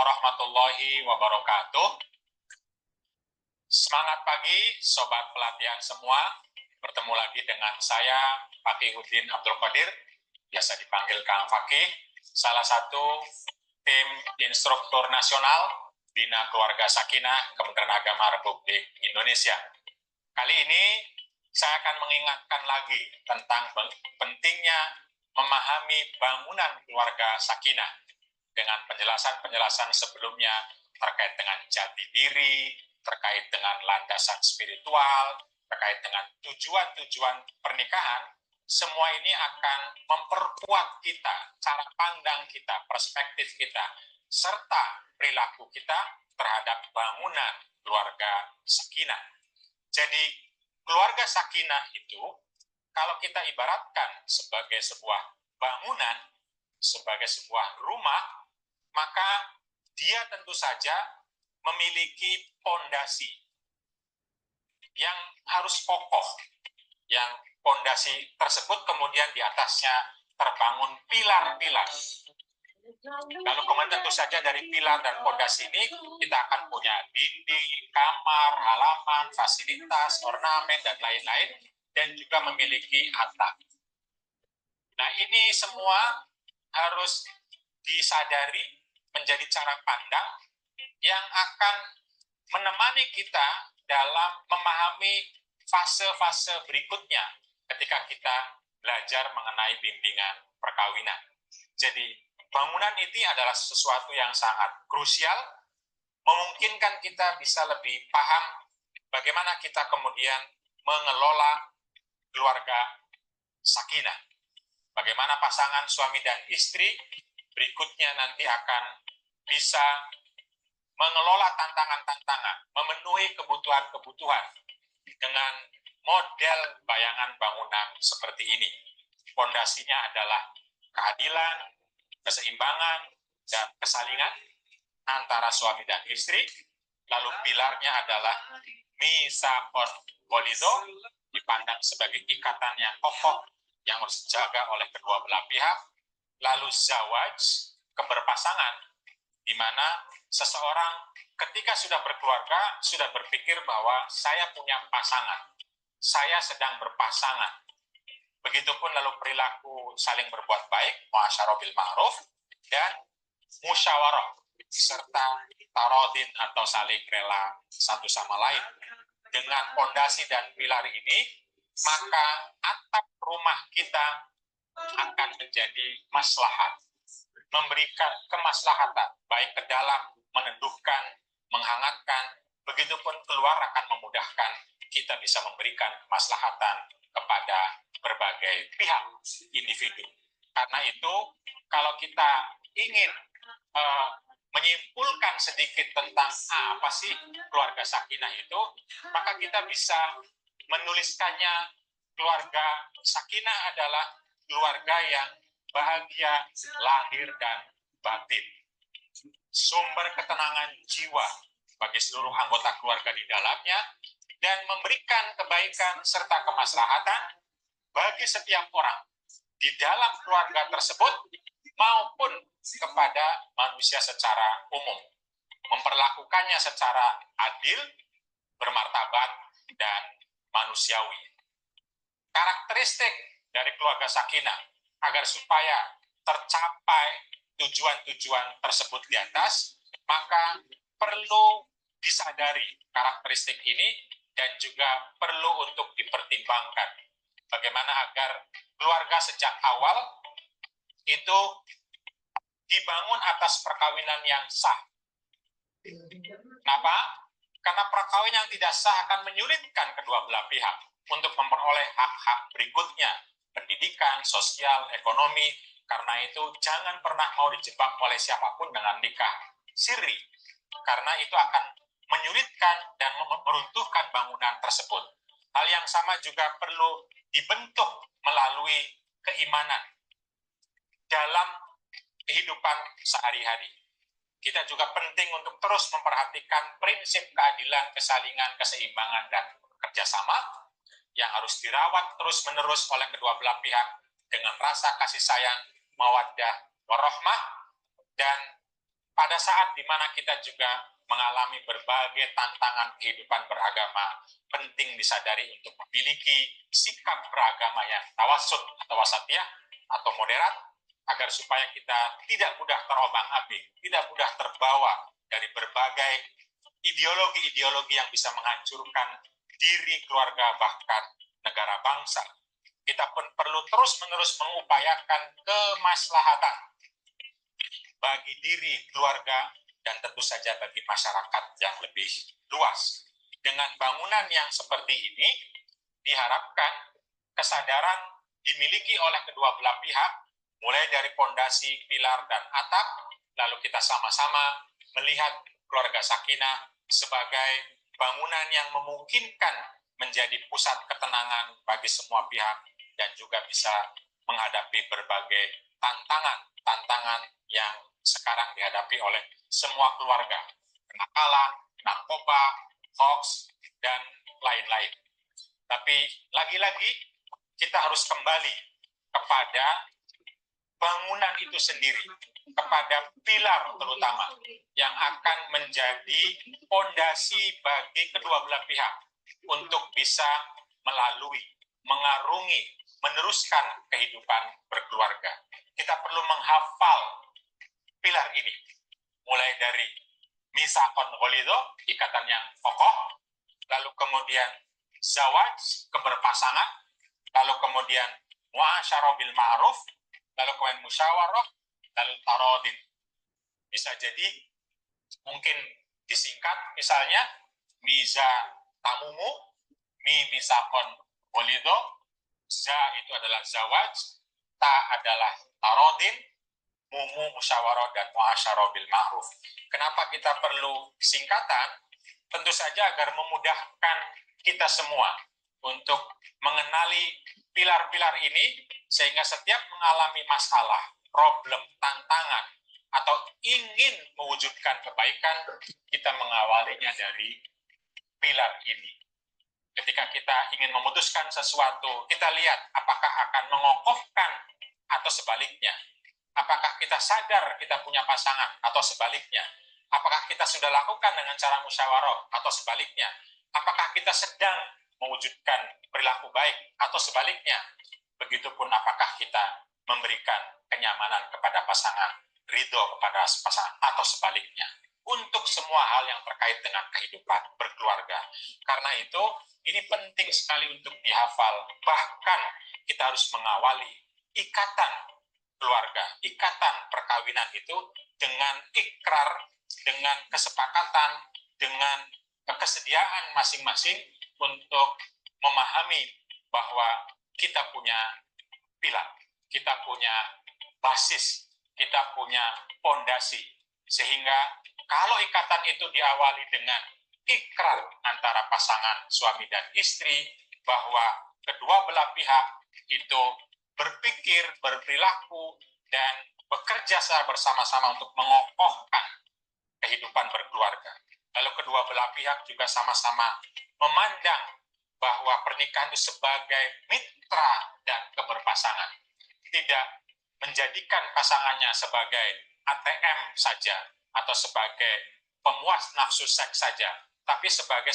warahmatullahi wabarakatuh. Semangat pagi, Sobat Pelatihan semua. Bertemu lagi dengan saya, Fakihuddin Abdul Qadir, biasa dipanggil Kang Fakih, salah satu tim instruktur nasional Bina Keluarga Sakinah Kementerian Agama Republik Indonesia. Kali ini saya akan mengingatkan lagi tentang pentingnya memahami bangunan keluarga sakinah dengan penjelasan-penjelasan sebelumnya terkait dengan jati diri, terkait dengan landasan spiritual, terkait dengan tujuan-tujuan pernikahan. Semua ini akan memperkuat kita, cara pandang kita, perspektif kita, serta perilaku kita terhadap bangunan keluarga sakinah. Jadi, keluarga sakinah itu, kalau kita ibaratkan sebagai sebuah bangunan, sebagai sebuah rumah, maka dia tentu saja memiliki fondasi yang harus kokoh, yang fondasi tersebut kemudian di atasnya terbangun pilar-pilar. Lalu kemudian tentu saja dari pilar dan fondasi ini kita akan punya dinding, kamar, halaman, fasilitas, ornamen, dan lain-lain, dan juga memiliki atap. Nah, ini semua harus disadari menjadi cara pandang yang akan menemani kita dalam memahami fase-fase berikutnya ketika kita belajar mengenai bimbingan perkawinan. Jadi, bangunan ini adalah sesuatu yang sangat krusial, memungkinkan kita bisa lebih paham bagaimana kita kemudian mengelola keluarga sakinah. Bagaimana pasangan suami dan istri berikutnya nanti akan bisa mengelola tantangan-tantangan, memenuhi kebutuhan-kebutuhan dengan model bayangan bangunan seperti ini. Fondasinya adalah keadilan, keseimbangan, dan kesalingan antara suami dan istri. Lalu pilarnya adalah misakon walido, dipandang sebagai ikatan yang kokoh yang harus dijaga oleh kedua belah pihak. Lalu zawaj, keberpasangan, di mana seseorang ketika sudah berkeluarga, sudah berpikir bahwa saya punya pasangan, saya sedang berpasangan. Begitupun lalu perilaku saling berbuat baik, muasyarah bil ma'ruf, dan musyawarah, serta tarodin atau saling rela satu sama lain. Dengan fondasi dan pilar ini, maka atap rumah kita akan menjadi maslahat, memberikan kemaslahatan, baik ke dalam, meneduhkan, menghangatkan, begitupun keluar akan memudahkan kita bisa memberikan kemaslahatan kepada berbagai pihak individu. Karena itu, kalau kita ingin menyimpulkan sedikit tentang apa sih keluarga sakinah itu, maka kita bisa menuliskannya. Keluarga sakinah adalah keluarga yang bahagia lahir dan batin, sumber ketenangan jiwa bagi seluruh anggota keluarga di dalamnya, dan memberikan kebaikan serta kemaslahatan bagi setiap orang di dalam keluarga tersebut maupun kepada manusia secara umum, memperlakukannya secara adil, bermartabat, dan manusiawi. Karakteristik dari keluarga sakinah agar supaya tercapai tujuan-tujuan tersebut di atas, maka perlu disadari karakteristik ini dan juga perlu untuk dipertimbangkan bagaimana agar keluarga sejak awal itu dibangun atas perkawinan yang sah. Kenapa? Karena perkawinan yang tidak sah akan menyulitkan kedua belah pihak untuk memperoleh hak-hak berikutnya, pendidikan, sosial, ekonomi. Karena itu jangan pernah mau dijebak oleh siapapun dengan nikah siri, karena itu akan menyulitkan dan meruntuhkan bangunan tersebut. Hal yang sama juga perlu dibentuk melalui keimanan dalam kehidupan sehari-hari. Kita juga penting untuk terus memperhatikan prinsip keadilan, kesalingan, keseimbangan, dan kerjasama yang harus dirawat terus-menerus oleh kedua belah pihak dengan rasa kasih sayang, mawaddah, warahmah, dan pada saat di mana kita juga mengalami berbagai tantangan kehidupan beragama, penting disadari untuk memiliki sikap beragama yang tawasud atau wasatiyah atau moderat, agar supaya kita tidak mudah terombang-ambing, tidak mudah terbawa dari berbagai ideologi-ideologi yang bisa menghancurkan diri, keluarga, bahkan negara bangsa. Kita pun perlu terus-menerus mengupayakan kemaslahatan bagi diri, keluarga, dan tentu saja bagi masyarakat yang lebih luas. Dengan bangunan yang seperti ini, diharapkan kesadaran dimiliki oleh kedua belah pihak, mulai dari fondasi, pilar, dan atap, lalu kita sama-sama melihat keluarga Sakinah sebagai bangunan yang memungkinkan menjadi pusat ketenangan bagi semua pihak dan juga bisa menghadapi berbagai tantangan yang sekarang dihadapi oleh semua keluarga, kenakalan, narkoba, hoax, dan lain-lain. Tapi lagi-lagi kita harus kembali kepada bangunan itu sendiri, kepada pilar terutama yang akan menjadi fondasi bagi kedua belah pihak untuk bisa melalui, mengarungi, meneruskan kehidupan berkeluarga. Kita perlu menghafal pilar ini, mulai dari misakon ghalido, ikatan yang kokoh, lalu kemudian zawaj, keberpasangan, lalu kemudian muasyarah bil ma'ruf, lalu kemudian musyawarah, lalu tarodin. Bisa jadi mungkin disingkat misalnya miza tamumu, misakon ghalido, za itu adalah zawaj, ta adalah tarodin, mumu musyawarah, dan muasyarah bil ma'ruf. Kenapa kita perlu singkatan? Tentu saja agar memudahkan kita semua untuk mengenali pilar-pilar ini, sehingga setiap mengalami masalah, problem, tantangan, atau ingin mewujudkan kebaikan, kita mengawalinya dari pilar ini. Ketika kita ingin memutuskan sesuatu, kita lihat apakah akan mengokohkan atau sebaliknya. Apakah kita sadar kita punya pasangan atau sebaliknya? Apakah kita sudah lakukan dengan cara musyawarah atau sebaliknya? Apakah kita sedang mewujudkan perilaku baik atau sebaliknya? Begitupun apakah kita memberikan kenyamanan kepada pasangan, ridho kepada pasangan atau sebaliknya? Untuk semua hal yang terkait dengan kehidupan berkeluarga. Karena itu, ini penting sekali untuk dihafal. Bahkan kita harus mengawali ikatan keluarga, ikatan perkawinan itu dengan ikrar, dengan kesepakatan, dengan kesediaan masing-masing untuk memahami bahwa kita punya pilar, kita punya basis, kita punya fondasi. Sehingga kalau ikatan itu diawali dengan ikrar antara pasangan suami dan istri, bahwa kedua belah pihak itu berpikir, berperilaku, dan bekerja secara bersama-sama untuk mengokohkan kehidupan berkeluarga. Lalu kedua belah pihak juga sama-sama memandang bahwa pernikahan itu sebagai mitra dan keberpasangan. Tidak menjadikan pasangannya sebagai ATM saja atau sebagai pemuas nafsu seks saja, tapi sebagai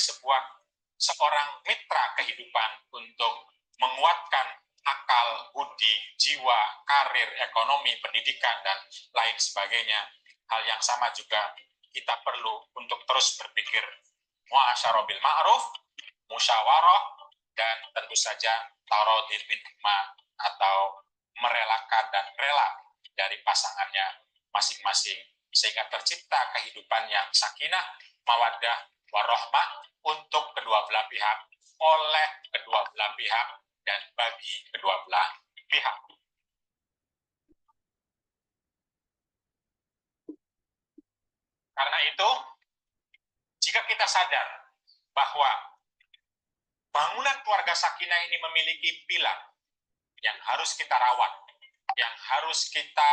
seorang mitra kehidupan untuk menguatkan akal, budi, jiwa, karir, ekonomi, pendidikan, dan lain sebagainya. Hal yang sama juga kita perlu untuk terus berpikir muasyarah bil ma'ruf, musyawarah, dan tentu saja tarodin bil hikmah atau merelakan dan rela dari pasangannya masing-masing, sehingga tercipta kehidupan yang sakinah, mawaddah, warahmah untuk kedua belah pihak, oleh kedua belah pihak, dan bagi kedua belah pihak. Karena itu, jika kita sadar bahwa bangunan keluarga sakinah ini memiliki pilar yang harus kita rawat, yang harus kita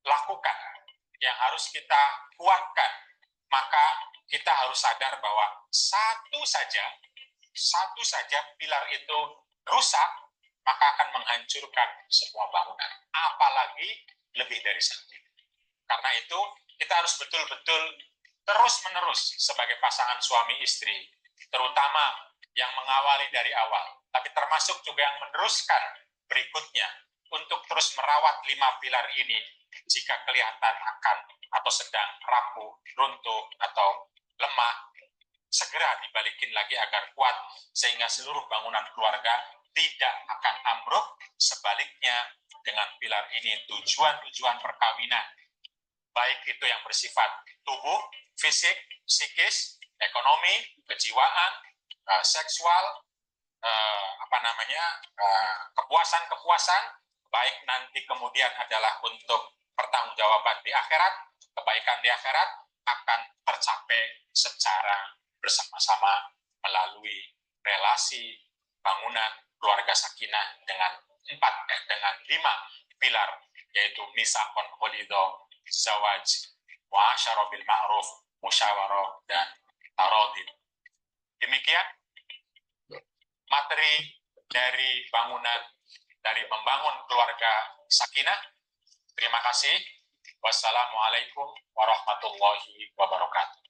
lakukan, yang harus kita kuatkan, maka kita harus sadar bahwa satu saja pilar itu rusak, maka akan menghancurkan semua bangunan. Apalagi lebih dari satu. Karena itu kita harus betul-betul terus-menerus sebagai pasangan suami istri, terutama yang mengawali dari awal, tapi termasuk juga yang meneruskan berikutnya untuk terus merawat 5 pilar ini jika kelihatan akan atau sedang rapuh, runtuh, atau lemah, segera dibalikin lagi agar kuat sehingga seluruh bangunan keluarga tidak akan ambruk. Sebaliknya, dengan pilar ini tujuan-tujuan perkawinan, baik itu yang bersifat tubuh, fisik, psikis, ekonomi, kejiwaan, seksual, kepuasan-kepuasan, baik nanti kemudian adalah untuk pertanggungjawaban di akhirat, kebaikan di akhirat akan tercapai secara bersama-sama melalui relasi bangunan keluarga sakinah dengan 5 pilar, yaitu misakon holido, zawaj, wa'asyara bil ma'ruf, musyawarah, dan tarodid. Demikian materi dari membangun keluarga sakinah. Terima kasih. Wassalamualaikum warahmatullahi wabarakatuh.